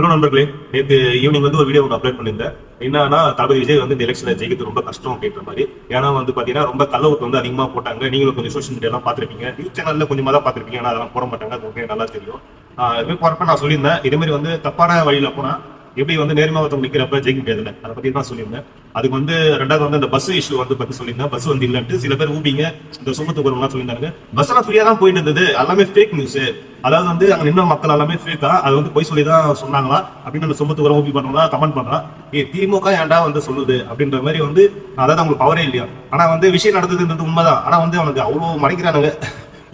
Hello நண்பர்களே, நேற்று evening வந்து ஒரு வீடியோ ஒன்று அப்லோட் பண்ணியிருந்தேன். என்னன்னா தளபதி விஜய் வந்து இந்த எலெக்ஷனில் ஜெயிக்கிறது ரொம்ப கஷ்டம் அப்படின்ற மாதிரி. ஏன்னா வந்து பார்த்தீங்கன்னா ரொம்ப கள்ள ஓட்டு வந்து அதிகமாக போட்டாங்க. நீங்களும் கொஞ்சம் சோஷியல் மீடியாலாம் பார்த்துருப்பீங்க, நியூஸ் சேனலில் கொஞ்சமாக தான் பார்த்துருப்பீங்க. ஆனால் அதெல்லாம் போட மாட்டாங்க, அது ஓகே நல்லா தெரியும். இதுவே போகிறப்ப நான் சொல்லியிருந்தேன், இதேமாதிரி வந்து தப்பான வழியில் போனால் எப்படி வந்து நேர்மையாக ஒருத்தவங்க நிற்கிறப்ப ஜெயிக்க முடியாதுல்ல, அதை பற்றி தான் சொல்லியிருந்தேன். அதுக்கு வந்து ரெண்டாவது வந்து அந்த பஸ் இஷ்யூ வந்து பற்றி சொல்லியிருந்தேன். பஸ் வந்து இல்லைன்ட்டு சில பேர் ஊபிங்க இந்த சுமத்துக்குறவங்களாம் சொல்லியிருந்தாங்க. பஸ் எல்லாம் ஃப்ரீயாக தான் போயிட்டு இருந்தது, எல்லாமே ஃபேக் நியூஸ். அதாவது வந்து அங்க நின்ன மக்கள் எல்லாமே ஃபேக்கா, அது வந்து பொய் சொல்லி தான் சொன்னாங்களா அப்படின்னு அந்த சுமத்துக்குறவங்க ஊபி பண்றவங்க கமெண்ட் பண்றான். திமுக ஏன்டா வந்து சொல்லுது அப்படின்ற மாதிரி வந்து, அதாவது அவங்களுக்கு பவரே இல்லையா. ஆனா வந்து விஷயம் நடந்ததுன்றது உண்மைதான். ஆனா வந்து அவனுக்கு அவ்வளவு மறைக்கிறானுங்க.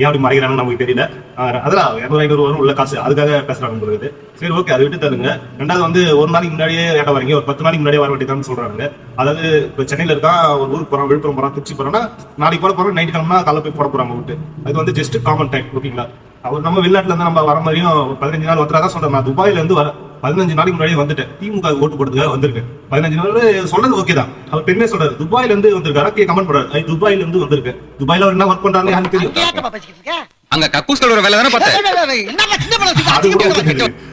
ஏன் அப்படி மறைக்கிறாங்கன்னு நமக்கு தெரியல. அதெல்லாம் 200-500 வரும் உள்ள காசு, அதுக்காக பேசுறாங்க உங்களுக்கு. சரி ஓகே, அதை விட்டு தருங்க. ரெண்டாவது வந்து ஒரு நாளைக்கு முன்னாடியே ஏட்ட வரீங்க, ஒரு 10 நாளைக்கு முன்னாடியே வர வேண்டியதான்னு சொல்றாங்க. அதாவது இப்போ சென்னையில இருக்கா, ஒரு ஊருக்கு போறான், விழுப்புரம் போறான், திருச்சி போறான்னா நாளைக்கு போட போறோம், நைட் கிளம்புனா காலை போய் போட போறாங்க விட்டு. அது வந்து ஜஸ்ட் காமன் டைம், ஓகேங்களா. அவர் நம்ம வெளிநாட்டுல இருந்து நம்ம வர மாதிரியும் 15 நாள் வந்துடாதான் சொல்றேன். நான் துபாயில இருந்து வர 15 நாளைக்கு முன்னாடியே வந்துட்டேன். திமுக ஓட்டு போடுறதுக்காக வந்திருக்கேன். 15 நாள் சொல்றது ஓகே தான். அவர் பெண்ணே சொல்றாரு துபாயில இருந்து வந்திருக்காரு, கமெண்ட் பண்றாரு துபாயில இருந்து வந்திருக்கேன். துபாயில என்ன ஒர்க் பண்றாங்க எனக்கு தெரியும். அங்க கக்கூஸ் கலவர வேலை தானே பார்த்தேன்.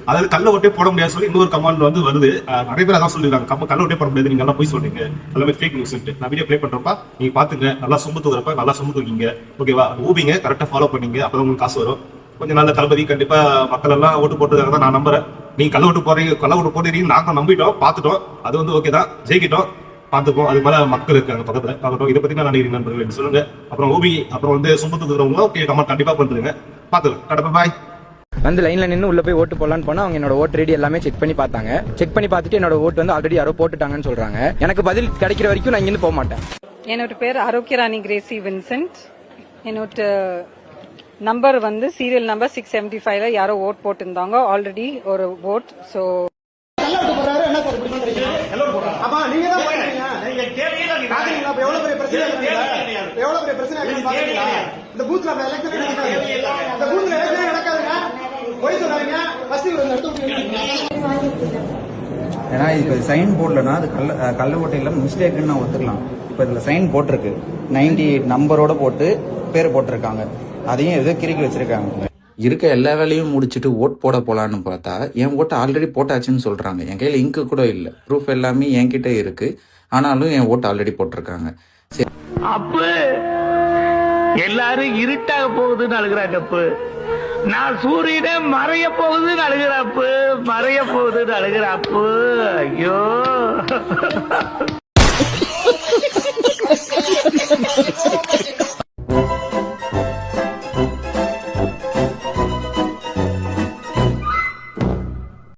அதாவது கள்ள ஓட்டே போட முடியாது சொல்லி இன்னொரு கமாண்ட் வந்து வருது. நிறைய பேர் அதான் சொல்லிருக்காங்க, கள்ள ஓட்டே போட முடியாது, நீங்க எல்லாம் போய் சொல்றீங்க, எல்லாமே ஃபேக் நியூஸ். நான் வீடியோ ப்ளே பண்றப்ப நீங்க பாத்துங்க, நல்லா சொம்பு தூக்குறப்ப நல்லா சொம்பு தூக்கிங்க, ஓகேவா. ஊபிங்க, கரெக்டா ஃபாலோ பண்ணீங்க, அப்பதான் உங்களுக்கு காசு வரும். கொஞ்சம் நல்ல தளபதி, கண்டிப்பா மக்கள் எல்லாம் ஓட்டு போட்டதாக தான் நான் நம்புறேன். நீங்க கள்ள ஓட்டு போறீங்க, கள்ள ஓட்டு போடுறீங்க, நாங்க நம்பிட்டோம், பாத்துட்டோம், அது வந்து ஓகே தான், ஜெயிக்கிட்டோம், பார்த்துப்போம். அது மேல மக்கள் இருக்காங்க பக்கத்துல, பார்க்கட்டும். இதை பத்தி நான் நினைக்கிறேன் நண்பர்கள், சொல்லுங்க. அப்புறம் ஓபி, அப்புறம் வந்து சொம்பு தூக்குறவங்களும் ஓகே கமெண்ட் கண்டிப்பா பண்றீங்க, பாத்துக்கலாம். கடப்பா பாய். வந்து லைன்ல நின்று உள்ள போய் ஓட்டு போடலான்னு போனா அவங்க என்னோட ஓட்டு ரெடி எல்லாமே செக் பண்ணி பார்த்தாங்க. செக் பண்ணி பார்த்துட்டு என்னோட ஓட்டு வந்து ஆல்ரெடி யாரோ போட்டுட்டாங்கன்னு சொல்றாங்க. எனக்கு பதில் கிடைக்கிற வரைக்கும் நான் இங்கிருந்து போக மாட்டேன். என்னோட பேர் ஆரோக்கியராணி கிரேசி வின்சென்ட். என்னோட நம்பர் வந்து சீரியல் நம்பர் 675 யாரோ ஓட் போட்டிருந்தாங்க, ஆல்ரெடி ஒரு ஓட். ஸோ ஏன்னா இப்போ சைன் போடலன்னா அது கள்ள ஓட்டையில் மிஸ்டேக்குன்னு நான் ஒத்துக்கலாம். இப்போ இதில் சைன் போட்டிருக்கு, 98 நம்பரோட போட்டு பேர் போட்டிருக்காங்க, அதையும் ஏதோ கிறுக்கி வச்சிருக்காங்க. இருக்க எல்லா வேலையும் முடிச்சுட்டு ஓட் போட போலான்னு பார்த்தா என் ஓட்டு ஆல்ரெடி போட்டாச்சுன்னு சொல்றாங்க. என் கையில இங்கு கூட இல்லை, ப்ரூஃப் எல்லாமே என்கிட்ட இருக்கு. ஆனாலும் என் ஓட்டு ஆல்ரெடி போட்டிருக்காங்க. அப்பு எல்லாரும் இருட்டாக போகுதுன்னு அழுகிறாட்டப்பு, நான் சூரியனே மறைய போகுதுன்னு அழுகிறாப்பு, மறைய போகுதுன்னு அழுகிறாப்பு. ஐயோ.